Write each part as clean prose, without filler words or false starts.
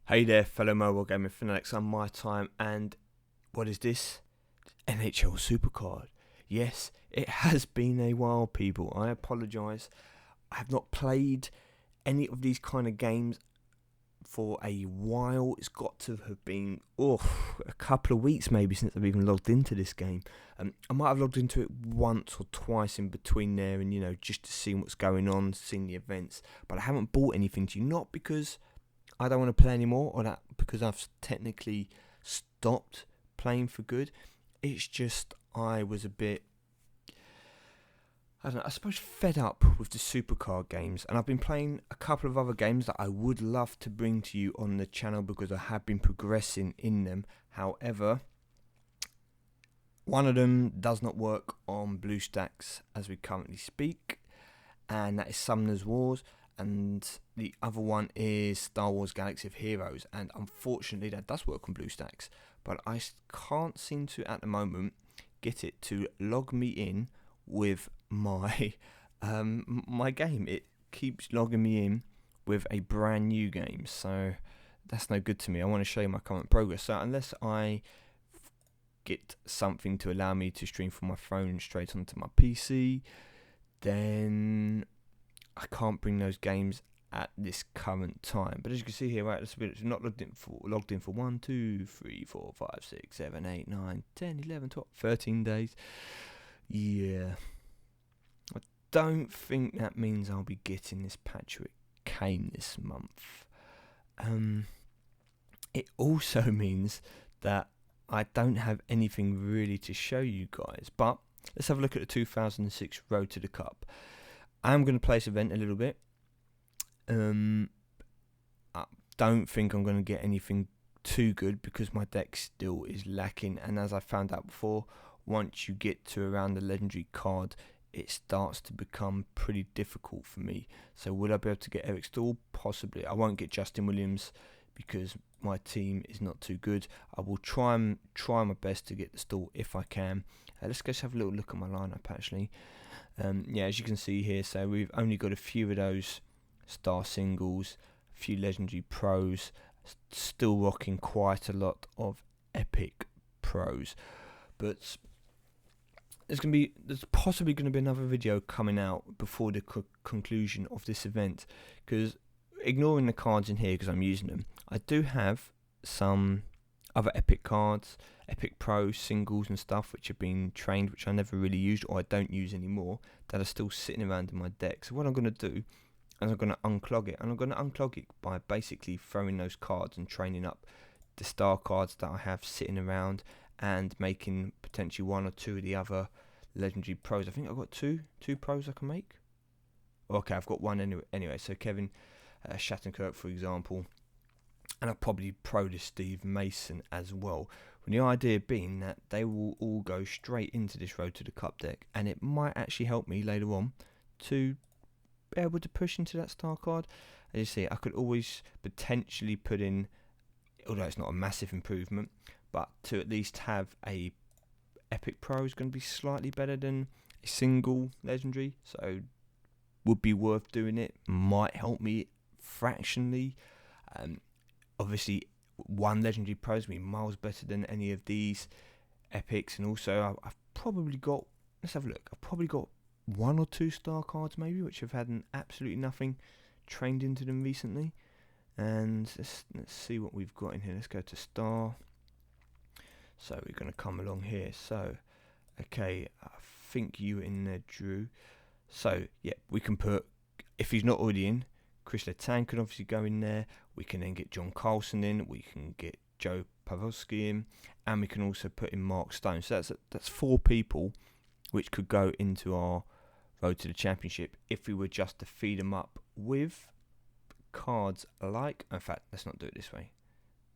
Hey there, fellow mobile gaming fanatics. I'm MyTyme, and what is this? NHL Supercard. Yes, it has been a while, people. I apologise. I have not played any of these kind of games for a while. It's got to have been a couple of weeks maybe since I've even logged into this game. I might have logged into it once or twice in between there, and just to see what's going on, seeing the events. But I haven't bought anything to you, not because I don't want to play anymore, or that because I've technically stopped playing for good. It's just I was a bit, I don't know, I suppose fed up with the Supercard games, and I've been playing a couple of other games that I would love to bring to you on the channel because I have been progressing in them. However, one of them does not work on BlueStacks as we currently speak, and that is Summoner's Wars. And the other one is Star Wars Galaxy of Heroes, and unfortunately that does work on BlueStacks, but I can't seem to at the moment get it to log me in with my my game. It keeps logging me in with a brand new game, so that's no good to me. I want to show you my current progress. So unless I get something to allow me to stream from my phone straight onto my PC, then I can't bring those games at this current time. But as you can see here, right, it's not logged in for 1, 2, 3, 4, 5, 6, 7, 8, 9, 10, 11, 12, 13 days. Yeah. I don't think that means I'll be getting this Patrick Kane this month. It also means that I don't have anything really to show you guys. But let's have a look at the 2006 Road to the Cup. I'm going to play this event a little bit. I don't think I'm going to get anything too good because my deck still is lacking. And as I found out before, once you get to around the legendary card, it starts to become pretty difficult for me. So will I be able to get Eric Staal? Possibly. I won't get Justin Williams because my team is not too good. I will try my best to get the Staal if I can. Let's just have a little look at my lineup actually. As you can see here, so we've only got a few of those star singles, a few legendary pros, still rocking quite a lot of epic pros. But there's possibly going to be another video coming out before the conclusion of this event, because ignoring the cards in here because I'm using them, I do have some other epic cards, epic pro singles and stuff which have been trained, which I never really used or I don't use anymore, that are still sitting around in my deck. So what I'm going to do is I'm going to unclog it, and I'm going to unclog it by basically throwing those cards and training up the star cards that I have sitting around and making potentially one or two of the other legendary pros. I think I've got two pros I can make. Okay, I've got one anyway. So Kevin Shattenkirk, for example. And I'll probably pro this Steve Mason as well. And the idea being that they will all go straight into this Road to the Cup deck, and it might actually help me later on to be able to push into that star card. As you see, I could always potentially put in, although it's not a massive improvement, but to at least have a epic pro is going to be slightly better than a single legendary, so would be worth doing it. Might help me fractionally. Obviously, one legendary pro is going to be miles better than any of these epics, and also I've probably got, let's have a look, I've probably got 1 or 2 star cards maybe, which have had absolutely nothing trained into them recently. And let's see what we've got in here. Let's go to star. So we're going to come along here. So, okay, I think you in there, Drew. So, yeah, we can put, if he's not already in, Chris Letang could obviously go in there. We can then get John Carlson in. We can get Joe Pavelski in, and we can also put in Mark Stone. So that's 4 people which could go into our Road to the Championship if we were just to feed them up with cards like. In fact, let's not do it this way.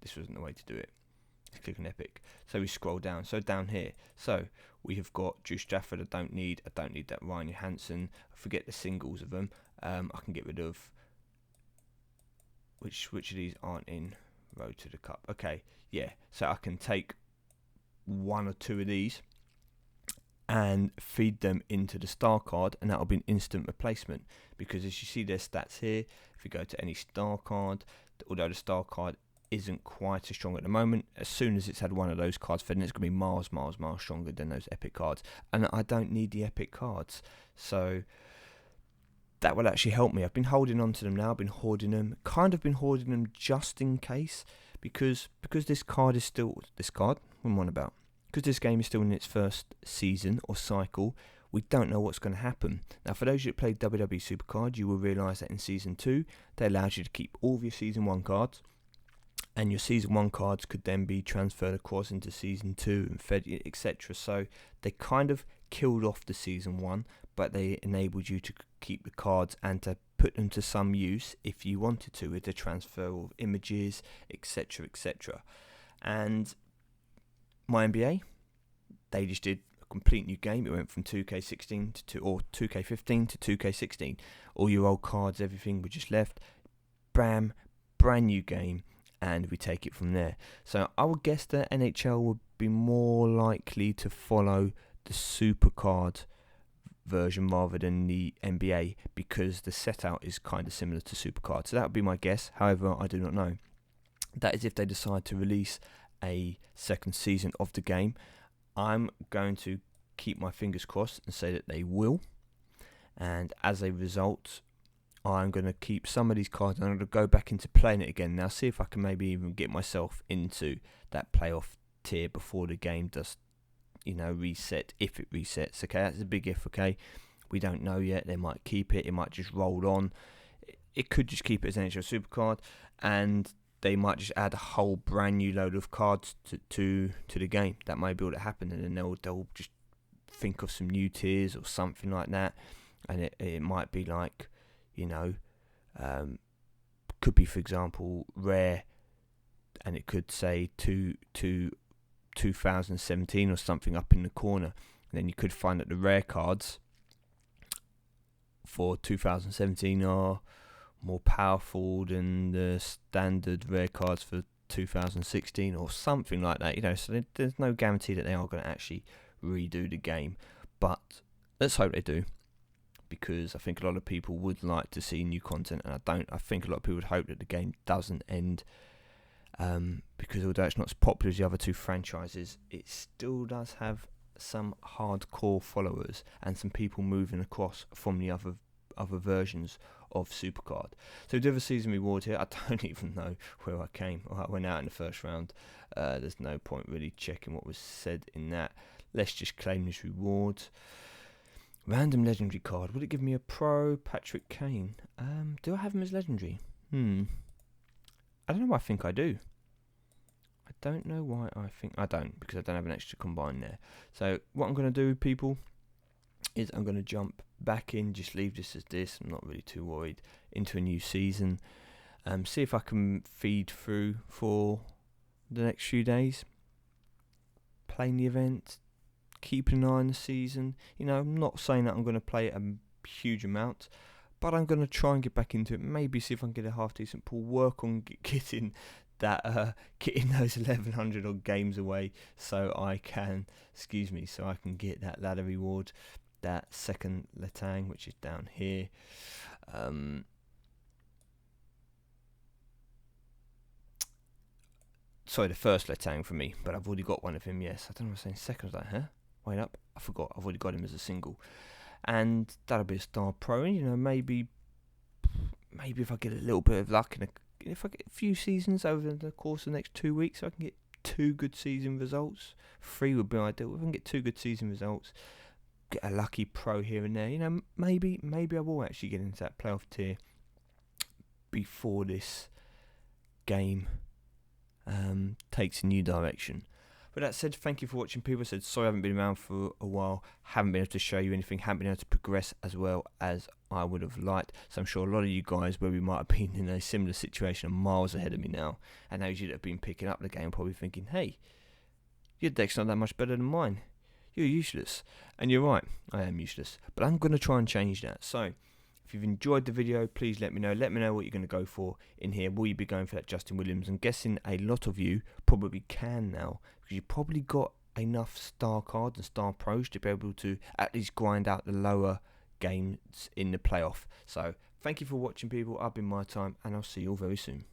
This wasn't the way to do it. Let's click on Epic. So we scroll down. So down here, so we have got Drew Stafford. I don't need that Ryan Johansson. I forget the singles of them. I can get rid of. Which of these aren't in Road to the Cup? Okay, yeah. So I can take 1 or 2 of these and feed them into the star card, and that'll be an instant replacement, because as you see their stats here, if you go to any star card, although the star card isn't quite as strong at the moment. As soon as it's had one of those cards fed in, it's going to be miles stronger than those epic cards. And I don't need the epic cards. So that will actually help me. I've been holding on to them now. I've been hoarding them. Kind of been hoarding them just in case. Because this card is still... This card? What am I on about? Because this game is still in its first season or cycle, we don't know what's going to happen. Now, for those of you that played WWE Supercard, you will realise that in Season 2, they allowed you to keep all of your Season 1 cards, and your Season 1 cards could then be transferred across into Season 2 and fed, etc. So they kind of killed off the Season 1, but they enabled you to keep the cards and to put them to some use if you wanted to, with the transfer of images, etc, etc. And my NBA, they just did a complete new game. It went from 2K16 to 2K15 to 2K16. All your old cards, everything were just left. Bam, brand new game, and we take it from there. So I would guess that NHL would be more likely to follow the Supercard version rather than the NBA, because the setout is kind of similar to Supercard. So that would be my guess. However, I do not know. That is if they decide to release a second season of the game. I'm going to keep my fingers crossed and say that they will. And as a result, I'm going to keep some of these cards and I'm going to go back into playing it again. Now, see if I can maybe even get myself into that playoff tier before the game does, reset, if it resets. Okay, that's a big if, okay? We don't know yet. They might keep it. It might just roll on. It could just keep it as NHL Supercard, and they might just add a whole brand new load of cards to the game. That might be what happened, and then they'll just think of some new tiers or something like that. And it might be like, could be, for example, rare, and it could say to 2017 or something up in the corner. And then you could find that the rare cards for 2017 are more powerful than the standard rare cards for 2016 or something like that, so there's no guarantee that they are going to actually redo the game, but let's hope they do, because I think a lot of people would like to see new content, and I think a lot of people would hope that the game doesn't end, because although it's not as popular as the other two franchises, it still does have some hardcore followers and some people moving across from the other versions of Supercard. So we do have a season reward here. I don't even know where I came. I went out in the first round. There's no point really checking what was said in that. Let's just claim this reward. Random legendary card. Would it give me a pro Patrick Kane? Do I have him as legendary? I don't know why I think I do. I don't know why I think I don't, because I don't have an extra combine there. So what I'm going to do, people, is I'm going to jump back in, just leave this as this, I'm not really too worried, into a new season, see if I can feed through for the next few days, playing the event, keeping an eye on the season. I'm not saying that I'm going to play it a huge amount, but I'm going to try and get back into it, maybe see if I can get a half decent pool, work on getting those 1100 odd games away, so I can get that ladder reward, that second Letang, which is down here. Sorry, the first Letang for me, but I've already got one of him, yes. I don't know what I'm saying, second, was that, huh? Wait up, I forgot, I've already got him as a single. And that'll be a Star Pro, and maybe if I get a little bit of luck, if I get a few seasons over the course of the next 2 weeks, I can get 2 good season results. 3 would be ideal. If I can get 2 good season results, get a lucky pro here and there, maybe I will actually get into that playoff tier before this game takes a new direction. But that said, thank you for watching, people. I said sorry I haven't been around for a while, haven't been able to show you anything, haven't been able to progress as well as I would have liked. So I'm sure a lot of you guys, where we might have been in a similar situation, are miles ahead of me now, and those of you that have been picking up the game are probably thinking, hey, your deck's not that much better than mine, you're useless. And you're right, I am useless, but I'm going to try and change that. So if you've enjoyed the video, please let me know what you're going to go for in here. Will you be going for that Justin Williams? I'm guessing a lot of you probably can now, because you've probably got enough star cards and star pros to be able to at least grind out the lower games in the playoff. So thank you for watching, people. I've been MyTyme, and I'll see you all very soon.